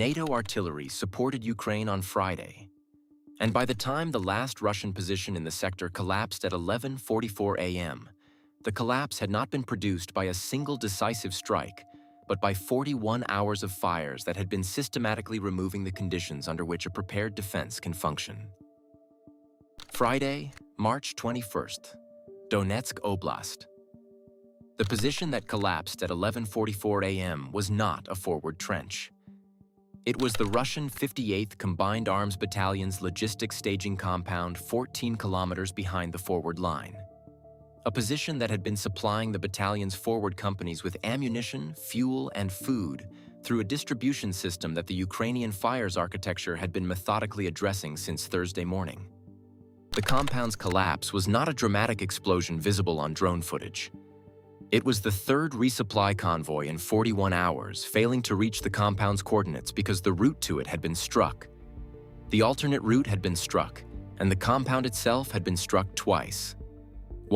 NATO artillery supported Ukraine on Friday, and by the time the last Russian position in the sector collapsed at 11:44 a.m., the collapse had not been produced by a single decisive strike, but by 41 hours of fires that had been systematically removing the conditions under which a prepared defense can function. Friday, March 21st, Donetsk Oblast. The position that collapsed at 11:44 a.m. was not a forward trench. It was the Russian 58th Combined Arms Battalion's logistics staging compound 14 kilometers behind the forward line. A position that had been supplying the battalion's forward companies with ammunition, fuel, and food through a distribution system that the Ukrainian fires architecture had been methodically addressing since Thursday morning. The compound's collapse was not a dramatic explosion visible on drone footage. It was the third resupply convoy in 41 hours, failing to reach the compound's coordinates because the route to it had been struck. The alternate route had been struck, and the compound itself had been struck twice.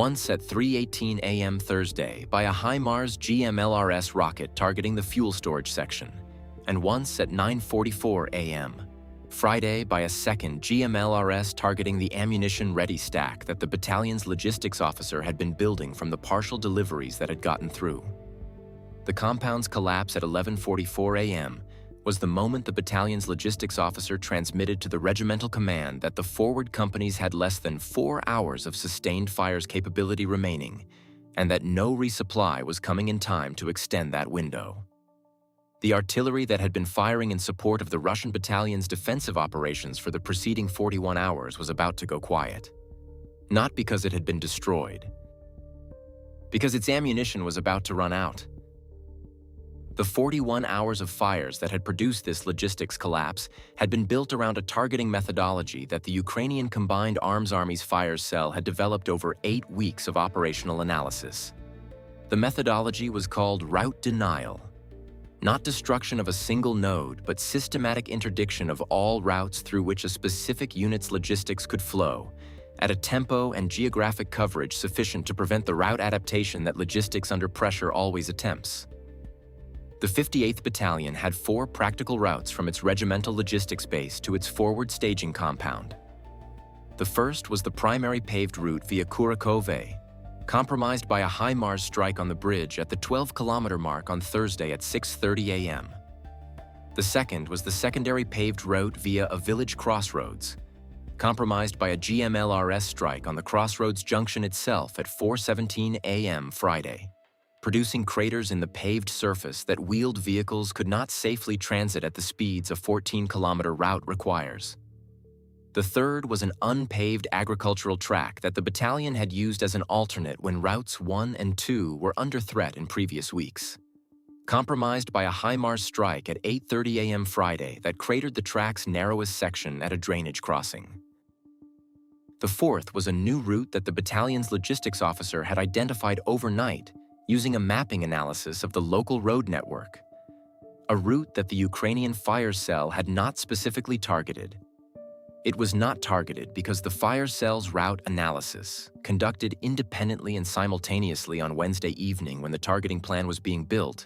Once at 3:18 a.m. Thursday by a HIMARS GMLRS rocket targeting the fuel storage section, and once at 9:44 a.m. Friday by a second GMLRS targeting the ammunition-ready stack that the battalion's logistics officer had been building from the partial deliveries that had gotten through. The compound's collapse at 11:44 a.m. was the moment the battalion's logistics officer transmitted to the regimental command that the forward companies had less than 4 hours of sustained fires capability remaining, and that no resupply was coming in time to extend that window. The artillery that had been firing in support of the Russian battalion's defensive operations for the preceding 41 hours was about to go quiet. Not because it had been destroyed, because its ammunition was about to run out. The 41 hours of fires that had produced this logistics collapse had been built around a targeting methodology that the Ukrainian Combined Arms Army's fires cell had developed over 8 weeks of operational analysis. The methodology was called route denial. Not destruction of a single node, but systematic interdiction of all routes through which a specific unit's logistics could flow, at a tempo and geographic coverage sufficient to prevent the route adaptation that logistics under pressure always attempts. The 58th Battalion had 4 practical routes from its regimental logistics base to its forward staging compound. The first was the primary paved route via Kurakhove, compromised by a HIMARS strike on the bridge at the 12-kilometer mark on Thursday at 6:30 a.m. The second was the secondary paved route via a village crossroads, compromised by a GMLRS strike on the crossroads junction itself at 4:17 a.m. Friday, producing craters in the paved surface that wheeled vehicles could not safely transit at the speeds a 14-kilometer route requires. The third was an unpaved agricultural track that the battalion had used as an alternate when routes 1 and 2 were under threat in previous weeks. Compromised by a HIMARS strike at 8:30 a.m. Friday that cratered the track's narrowest section at a drainage crossing. The fourth was a new route that the battalion's logistics officer had identified overnight using a mapping analysis of the local road network. A route that the Ukrainian fire cell had not specifically targeted. It was not targeted because the fire cell's route analysis, conducted independently and simultaneously on Wednesday evening when the targeting plan was being built,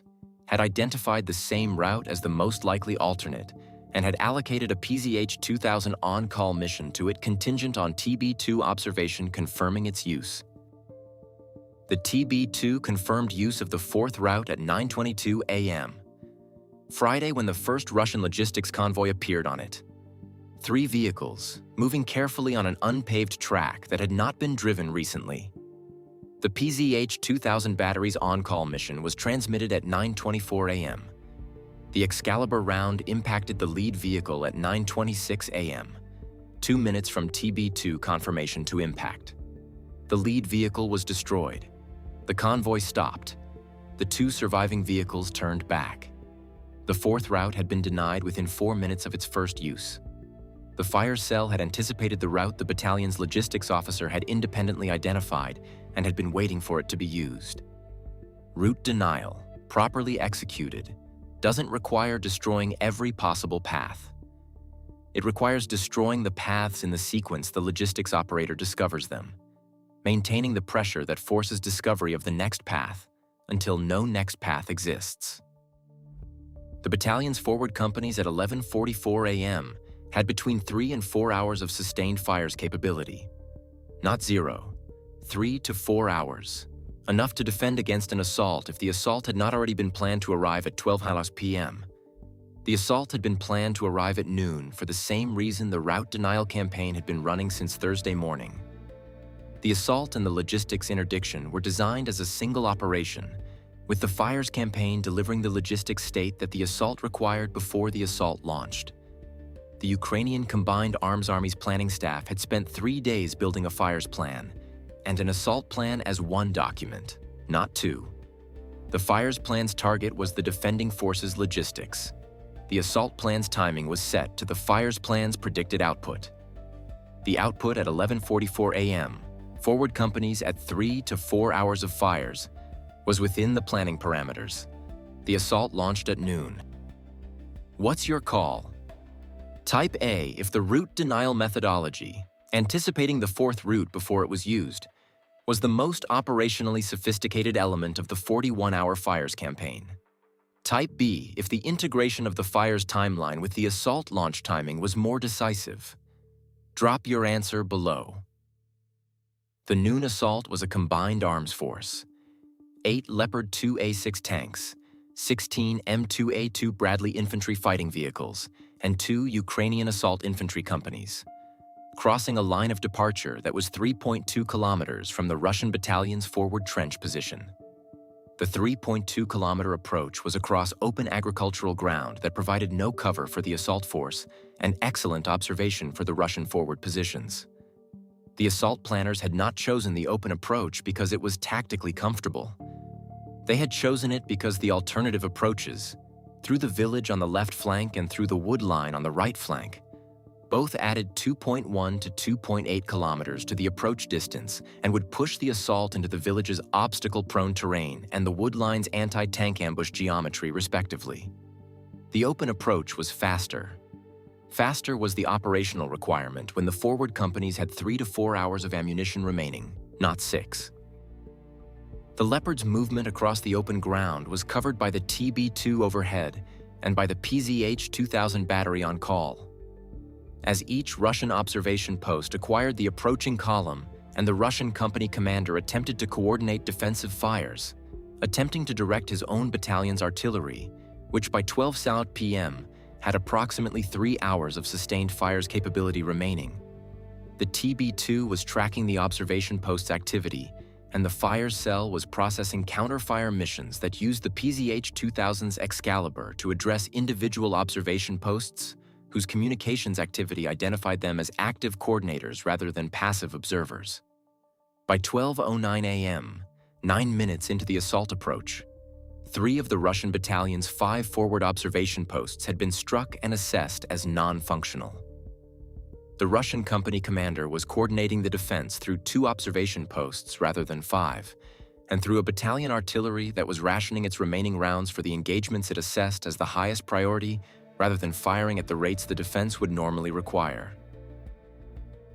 had identified the same route as the most likely alternate and had allocated a PZH-2000 on-call mission to it contingent on TB2 observation confirming its use. The TB2 confirmed use of the fourth route at 9:22 a.m. Friday when the first Russian logistics convoy appeared on it. 3 vehicles, moving carefully on an unpaved track that had not been driven recently. The PZH-2000 battery's on-call mission was transmitted at 9:24 a.m. The Excalibur round impacted the lead vehicle at 9:26 a.m., 2 minutes from TB2 confirmation to impact. The lead vehicle was destroyed. The convoy stopped. The 2 surviving vehicles turned back. The fourth route had been denied within 4 minutes of its first use. The fire cell had anticipated the route the battalion's logistics officer had independently identified and had been waiting for it to be used. Route denial, properly executed, doesn't require destroying every possible path. It requires destroying the paths in the sequence the logistics operator discovers them, maintaining the pressure that forces discovery of the next path until no next path exists. The battalion's forward companies at 11:44 a.m. had between 3 and 4 hours of sustained fires capability. Not 0, 3 to 4 hours. Enough to defend against an assault if the assault had not already been planned to arrive at 12 p.m. The assault had been planned to arrive at noon for the same reason the route denial campaign had been running since Thursday morning. The assault and the logistics interdiction were designed as a single operation, with the fires campaign delivering the logistics state that the assault required before the assault launched. The Ukrainian Combined Arms Army's planning staff had spent 3 days building a fires plan, and an assault plan as one document, not two. The fires plan's target was the defending forces' logistics. The assault plan's timing was set to the fires plan's predicted output. The output at 11:44 a.m., forward companies at 3 to 4 hours of fires, was within the planning parameters. The assault launched at noon. What's your call? Type A if the route denial methodology, anticipating the fourth route before it was used, was the most operationally sophisticated element of the 41-hour fires campaign. Type B if the integration of the fires timeline with the assault launch timing was more decisive. Drop your answer below. The noon assault was a combined arms force. 8 Leopard 2A6 tanks, 16 M2A2 Bradley infantry fighting vehicles, and 2 Ukrainian assault infantry companies, crossing a line of departure that was 3.2 kilometers from the Russian battalion's forward trench position. The 3.2-kilometer approach was across open agricultural ground that provided no cover for the assault force and excellent observation for the Russian forward positions. The assault planners had not chosen the open approach because it was tactically comfortable. They had chosen it because the alternative approaches, through the village on the left flank and through the wood line on the right flank, both added 2.1 to 2.8 kilometers to the approach distance and would push the assault into the village's obstacle-prone terrain and the wood line's anti-tank ambush geometry, respectively. The open approach was faster. Faster was the operational requirement when the forward companies had 3 to 4 hours of ammunition remaining, not 6. The Leopard's movement across the open ground was covered by the TB2 overhead and by the PZH-2000 battery on call. As each Russian observation post acquired the approaching column and the Russian company commander attempted to coordinate defensive fires, attempting to direct his own battalion's artillery, which by 12 p.m. had approximately 3 hours of sustained fires capability remaining. The TB2 was tracking the observation post's activity, and the fires cell was processing counter-fire missions that used the PZH-2000's Excalibur to address individual observation posts whose communications activity identified them as active coordinators rather than passive observers. By 12:09 a.m., 9 minutes into the assault approach, 3 of the Russian battalion's 5 forward observation posts had been struck and assessed as non-functional. The Russian company commander was coordinating the defense through 2 observation posts rather than 5, and through a battalion artillery that was rationing its remaining rounds for the engagements it assessed as the highest priority rather than firing at the rates the defense would normally require.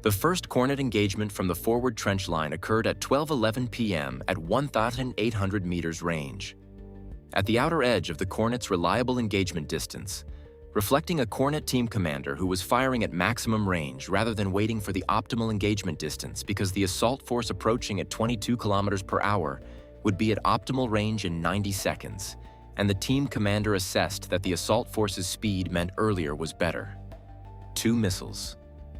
The first Kornet engagement from the forward trench line occurred at 12:11 p.m. at 1,800 meters range. At the outer edge of the Kornet's reliable engagement distance, reflecting a Kornet team commander who was firing at maximum range rather than waiting for the optimal engagement distance because the assault force approaching at 22 kilometers per hour would be at optimal range in 90 seconds, and the team commander assessed that the assault force's speed meant earlier was better. 2 missiles,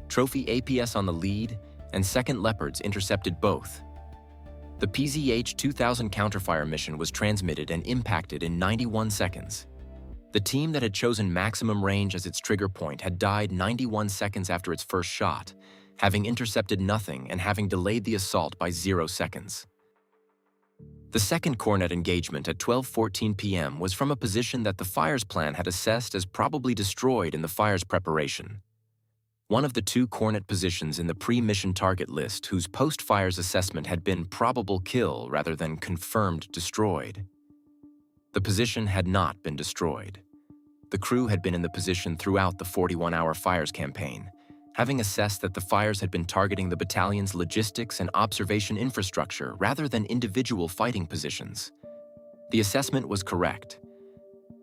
Trophy APS on the lead, and 2nd Leopards intercepted both. The PZH-2000 counterfire mission was transmitted and impacted in 91 seconds. The team that had chosen maximum range as its trigger point had died 91 seconds after its first shot, having intercepted nothing and having delayed the assault by 0 seconds. The second Kornet engagement at 12:14 p.m. was from a position that the fires plan had assessed as probably destroyed in the fires preparation. One of the 2 Kornet positions in the pre-mission target list whose post-fires assessment had been probable kill rather than confirmed destroyed. The position had not been destroyed. The crew had been in the position throughout the 41-hour fires campaign, having assessed that the fires had been targeting the battalion's logistics and observation infrastructure rather than individual fighting positions. The assessment was correct.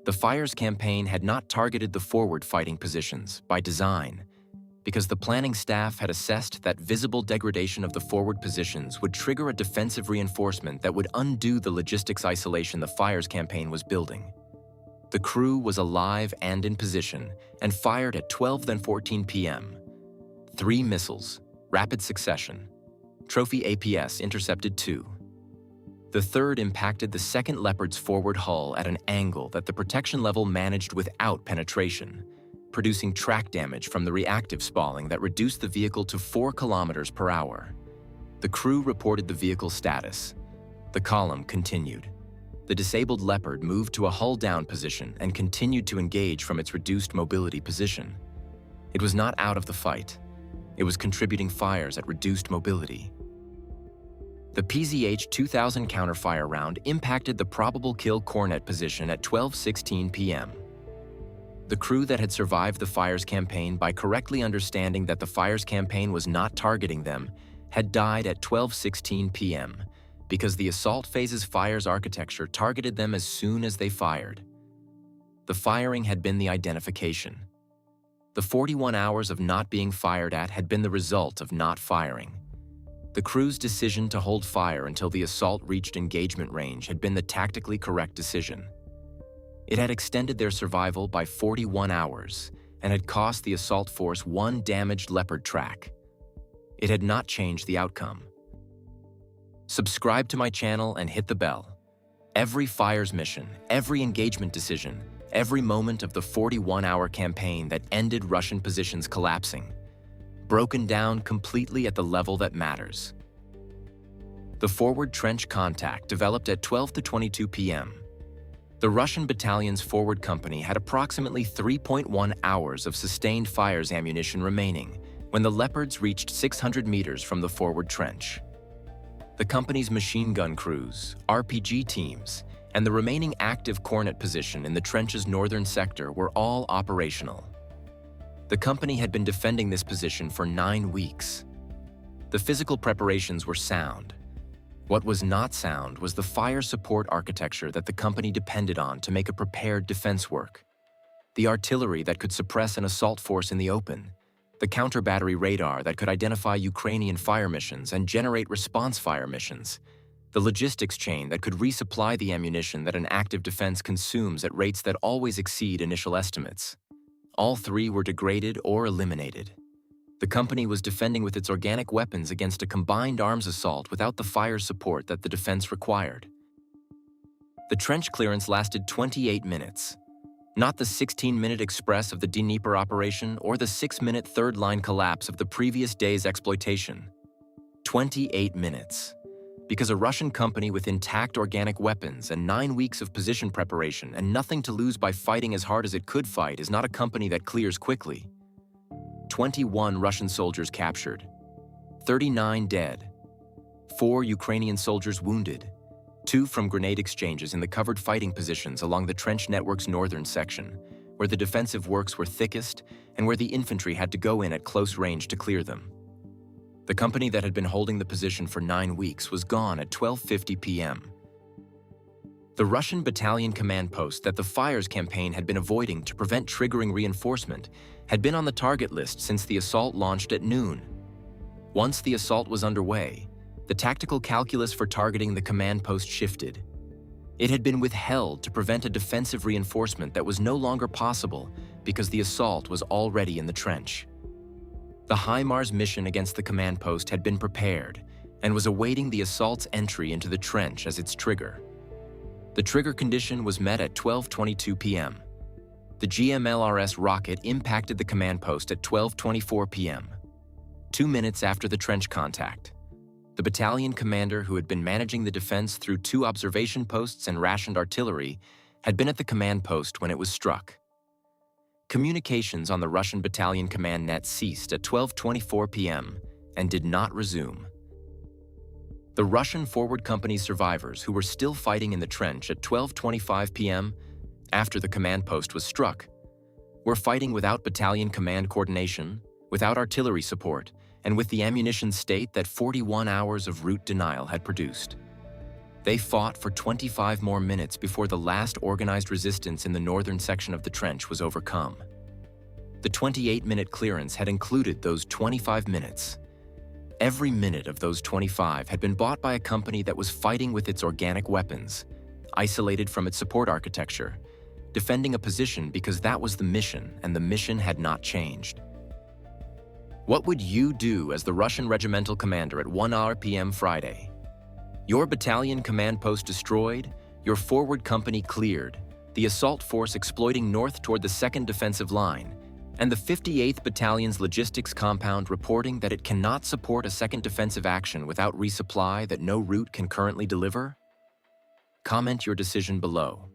The fires campaign had not targeted the forward fighting positions by design, because the planning staff had assessed that visible degradation of the forward positions would trigger a defensive reinforcement that would undo the logistics isolation the fires campaign was building. The crew was alive and in position and fired at 12:14 p.m. 3 missiles, rapid succession. Trophy APS intercepted 2. The third impacted the second Leopard's forward hull at an angle that the protection level managed without penetration, producing track damage from the reactive spalling that reduced the vehicle to 4 kilometers per hour. The crew reported the vehicle's status. The column continued. The disabled Leopard moved to a hull-down position and continued to engage from its reduced mobility position. It was not out of the fight. It was contributing fires at reduced mobility. The PZH-2000 counterfire round impacted the probable-kill Kornet position at 12:16 p.m. The crew that had survived the fires campaign by correctly understanding that the fires campaign was not targeting them had died at 12:16 p.m. because the assault phase's fires architecture targeted them as soon as they fired. The firing had been the identification. The 41 hours of not being fired at had been the result of not firing. The crew's decision to hold fire until the assault reached engagement range had been the tactically correct decision. It had extended their survival by 41 hours and had cost the assault force 1 damaged Leopard track. It had not changed the outcome. Subscribe to my channel and hit the bell. Every fires mission, every engagement decision, every moment of the 41-hour campaign that ended Russian positions collapsing, broken down completely at the level that matters. The forward trench contact developed at 12:22 p.m. The Russian battalion's forward company had approximately 3.1 hours of sustained fires ammunition remaining when the Leopards reached 600 meters from the forward trench. The company's machine gun crews, RPG teams, and the remaining active Kornet position in the trench's northern sector were all operational. The company had been defending this position for 9 weeks. The physical preparations were sound. What was not sound was the fire support architecture that the company depended on to make a prepared defense work. The artillery that could suppress an assault force in the open, the counter-battery radar that could identify Ukrainian fire missions and generate response fire missions, the logistics chain that could resupply the ammunition that an active defense consumes at rates that always exceed initial estimates. All 3 were degraded or eliminated. The company was defending with its organic weapons against a combined arms assault without the fire support that the defense required. The trench clearance lasted 28 minutes. Not the 16-minute express of the Dnieper operation or the 6-minute third-line collapse of the previous day's exploitation. 28 minutes. Because a Russian company with intact organic weapons and 9 weeks of position preparation and nothing to lose by fighting as hard as it could fight is not a company that clears quickly. 21 Russian soldiers captured. 39 dead. 4 Ukrainian soldiers wounded. 2 from grenade exchanges in the covered fighting positions along the trench network's northern section, where the defensive works were thickest and where the infantry had to go in at close range to clear them. The company that had been holding the position for 9 weeks was gone at 12:50 p.m. The Russian battalion command post that the fires campaign had been avoiding to prevent triggering reinforcement had been on the target list since the assault launched at noon. Once the assault was underway, the tactical calculus for targeting the command post shifted. It had been withheld to prevent a defensive reinforcement that was no longer possible because the assault was already in the trench. The HIMARS mission against the command post had been prepared and was awaiting the assault's entry into the trench as its trigger. The trigger condition was met at 12:22 p.m. The GMLRS rocket impacted the command post at 12:24 p.m., 2 minutes after the trench contact. The battalion commander, who had been managing the defense through 2 observation posts and rationed artillery, had been at the command post when it was struck. Communications on the Russian battalion command net ceased at 12:24 p.m. and did not resume. The Russian forward company survivors who were still fighting in the trench at 12:25 p.m. after the command post was struck were fighting without battalion command coordination, without artillery support, and with the ammunition state that 41 hours of route denial had produced. They fought for 25 more minutes before the last organized resistance in the northern section of the trench was overcome. The 28-minute clearance had included those 25 minutes. Every minute of those 25 had been bought by a company that was fighting with its organic weapons, isolated from its support architecture, defending a position because that was the mission, and the mission had not changed. What would you do as the Russian regimental commander at 1 p.m. Friday? Your battalion command post destroyed, your forward company cleared, the assault force exploiting north toward the 2nd defensive line, and the 58th Battalion's logistics compound reporting that it cannot support a 2nd defensive action without resupply that no route can currently deliver? Comment your decision below.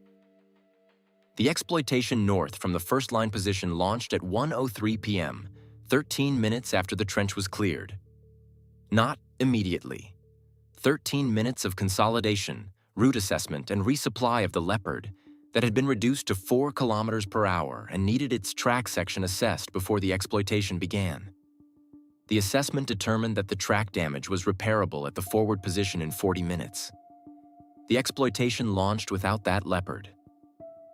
The exploitation north from the first line position launched at 1:03 p.m., 13 minutes after the trench was cleared. Not immediately. 13 minutes of consolidation, route assessment, and resupply of the Leopard that had been reduced to 4 kilometers per hour and needed its track section assessed before the exploitation began. The assessment determined that the track damage was repairable at the forward position in 40 minutes. The exploitation launched without that Leopard.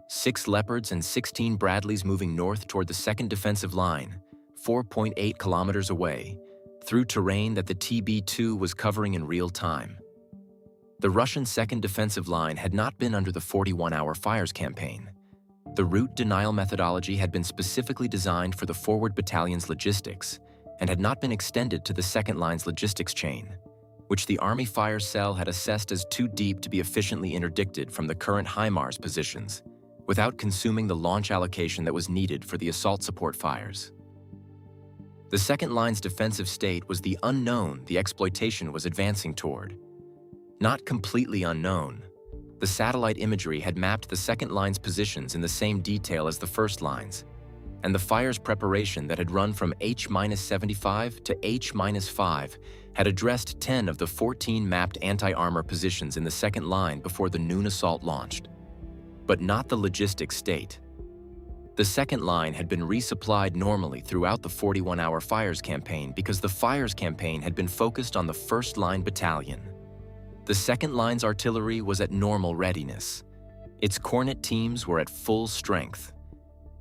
6 Leopards and 16 Bradleys moving north toward the 2nd defensive line, 4.8 kilometers away, through terrain that the TB2 was covering in real time. The Russian 2nd defensive line had not been under the 41-hour fires campaign. The route denial methodology had been specifically designed for the forward battalion's logistics and had not been extended to the 2nd line's logistics chain, which the Army Fire Cell had assessed as too deep to be efficiently interdicted from the current HIMARS positions, without consuming the launch allocation that was needed for the assault support fires. The 2nd line's defensive state was the unknown the exploitation was advancing toward. Not completely unknown, the satellite imagery had mapped the 2nd line's positions in the same detail as the 1st line's, and the fire's preparation that had run from H-75 to H-5 had addressed 10 of the 14 mapped anti-armor positions in the 2nd line before the noon assault launched, but not the logistics state. The 2nd line had been resupplied normally throughout the 41-hour fires campaign because the fires campaign had been focused on the 1st line battalion. The 2nd line's artillery was at normal readiness. Its Kornet teams were at full strength.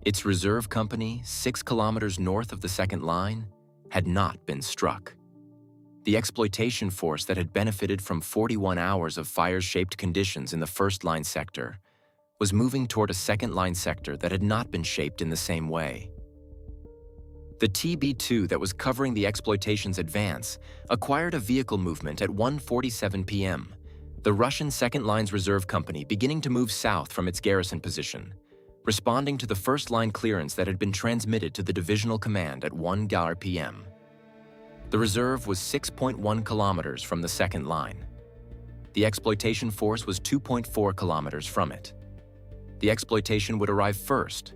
Its reserve company, 6 kilometers north of the 2nd line, had not been struck. The exploitation force that had benefited from 41 hours of fire-shaped conditions in the 1st line sector was moving toward a 2nd line sector that had not been shaped in the same way. The TB2 that was covering the exploitation's advance acquired a vehicle movement at 1:47 p.m., the Russian 2nd line's reserve company beginning to move south from its garrison position, responding to the 1st line clearance that had been transmitted to the divisional command at 1 p.m. The reserve was 6.1 kilometers from the 2nd line. The exploitation force was 2.4 kilometers from it. The exploitation would arrive first,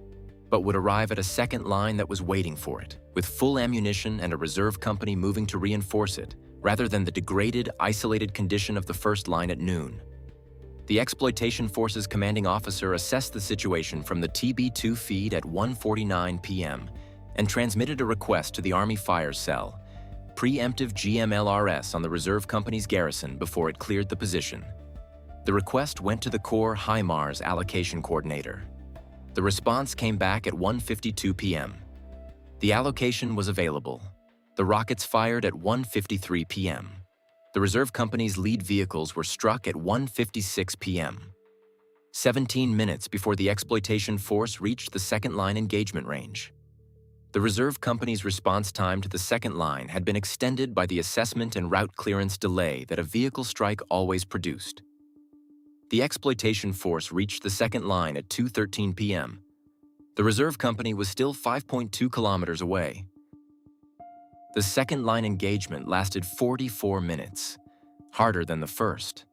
but would arrive at a 2nd line that was waiting for it, with full ammunition and a reserve company moving to reinforce it, rather than the degraded, isolated condition of the 1st line at noon. The exploitation force's commanding officer assessed the situation from the TB2 feed at 1:49 p.m. and transmitted a request to the Army Fire Cell, pre-emptive GMLRS on the reserve company's garrison before it cleared the position. The request went to the Corps HIMARS allocation coordinator. The response came back at 1:52 p.m. The allocation was available. The rockets fired at 1:53 p.m. The reserve company's lead vehicles were struck at 1:56 p.m. 17 minutes before the exploitation force reached the 2nd line engagement range. The reserve company's response time to the 2nd line had been extended by the assessment and route clearance delay that a vehicle strike always produced. The exploitation force reached the 2nd line at 2:13 p.m. The reserve company was still 5.2 kilometers away. The 2nd line engagement lasted 44 minutes, harder than the 1st.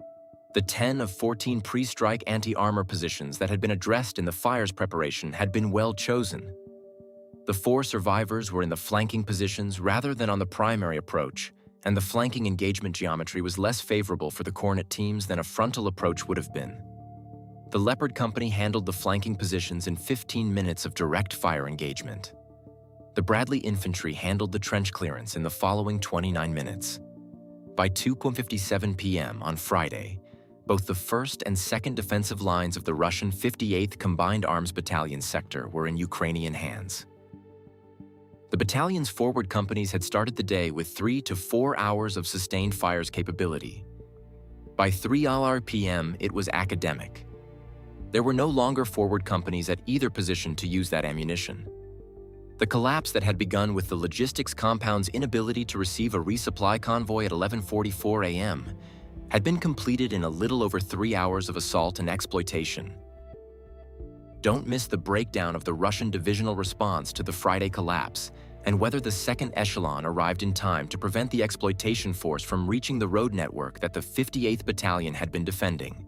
The 10 of 14 pre-strike anti-armor positions that had been addressed in the fires preparation had been well chosen. The 4 survivors were in the flanking positions rather than on the primary approach, and the flanking engagement geometry was less favorable for the Kornet teams than a frontal approach would have been. The Leopard Company handled the flanking positions in 15 minutes of direct fire engagement. The Bradley Infantry handled the trench clearance in the following 29 minutes. By 2:57 p.m. on Friday, Both the 1st and 2nd defensive lines of the Russian 58th Combined Arms Battalion sector were in Ukrainian hands. The battalion's forward companies had started the day with 3 to 4 hours of sustained fires capability. By 3 p.m., it was academic. There were no longer forward companies at either position to use that ammunition. The collapse that had begun with the logistics compound's inability to receive a resupply convoy at 11:44 a.m. had been completed in a little over 3 hours of assault and exploitation. Don't miss the breakdown of the Russian divisional response to the Friday collapse and whether the second echelon arrived in time to prevent the exploitation force from reaching the road network that the 58th Battalion had been defending.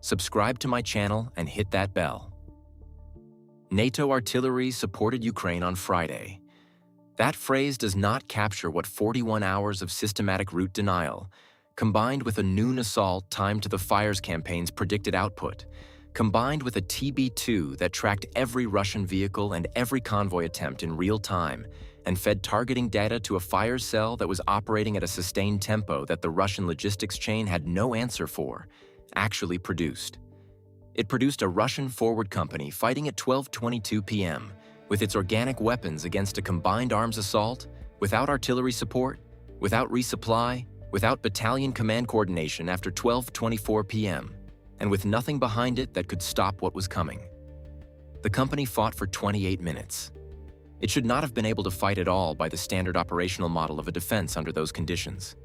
Subscribe to my channel and hit that bell. NATO artillery supported Ukraine on Friday. That phrase does not capture what 41 hours of systematic route denial, combined with a noon assault timed to the fires campaign's predicted output, combined with a TB2 that tracked every Russian vehicle and every convoy attempt in real time and fed targeting data to a fires cell that was operating at a sustained tempo that the Russian logistics chain had no answer for, actually produced. It produced a Russian forward company fighting at 12:22 p.m. with its organic weapons against a combined arms assault, without artillery support, without resupply, without battalion command coordination after 12:24 p.m., and with nothing behind it that could stop what was coming. The company fought for 28 minutes. It should not have been able to fight at all by the standard operational model of a defense under those conditions.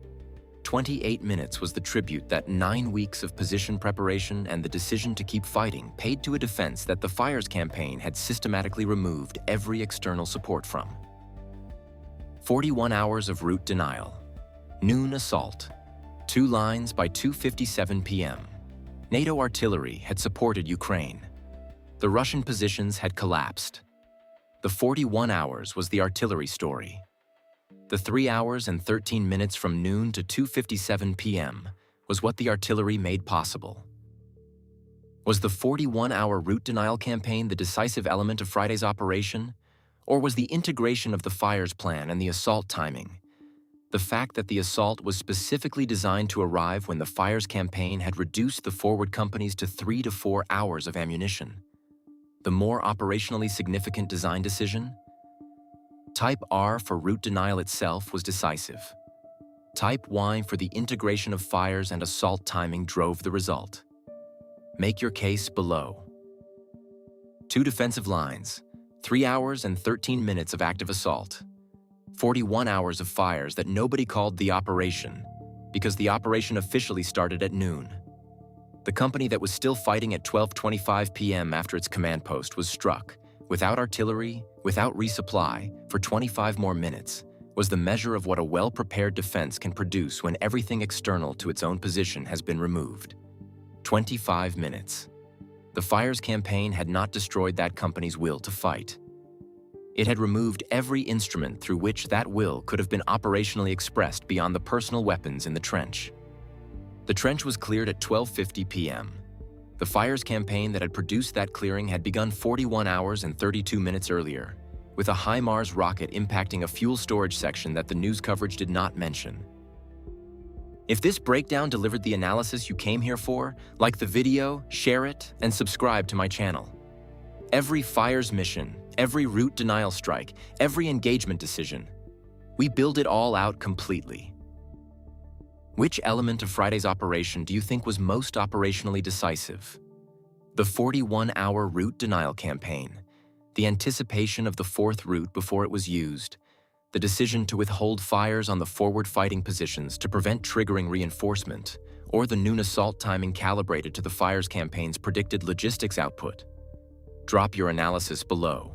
28 minutes was the tribute that 9 weeks of position preparation and the decision to keep fighting paid to a defense that the fires campaign had systematically removed every external support from. 41 hours of route denial. Noon assault. 2 lines by 2:57 p.m. NATO artillery had supported Ukraine. The Russian positions had collapsed. The 41 hours was the artillery story. The 3 hours and 13 minutes from noon to 2:57 p.m. was what the artillery made possible. Was the 41-hour route denial campaign the decisive element of Friday's operation? Or was the integration of the fires plan and the assault timing? The fact that the assault was specifically designed to arrive when the fires campaign had reduced the forward companies to 3 to 4 hours of ammunition. The more operationally significant design decision? Type R for route denial itself was decisive. Type Y for the integration of fires and assault timing drove the result. Make your case below. 2 defensive lines, 3 hours and 13 minutes of active assault. 41 hours of fires that nobody called the operation, because the operation officially started at noon. The company that was still fighting at 12:25 p.m. after its command post was struck, without artillery, without resupply, for 25 more minutes, was the measure of what a well-prepared defense can produce when everything external to its own position has been removed. 25 minutes. The fires campaign had not destroyed that company's will to fight. It had removed every instrument through which that will could have been operationally expressed beyond the personal weapons in the trench. The trench was cleared at 12:50 p.m. The fires campaign that had produced that clearing had begun 41 hours and 32 minutes earlier, with a HIMARS rocket impacting a fuel storage section that the news coverage did not mention. If this breakdown delivered the analysis you came here for, like the video, share it, and subscribe to my channel. Every fires mission, every route denial strike, every engagement decision, we build it all out completely. Which element of Friday's operation do you think was most operationally decisive? The 41-hour route denial campaign, the anticipation of the 4th route before it was used, the decision to withhold fires on the forward fighting positions to prevent triggering reinforcement, or the noon assault timing calibrated to the fires campaign's predicted logistics output? Drop your analysis below.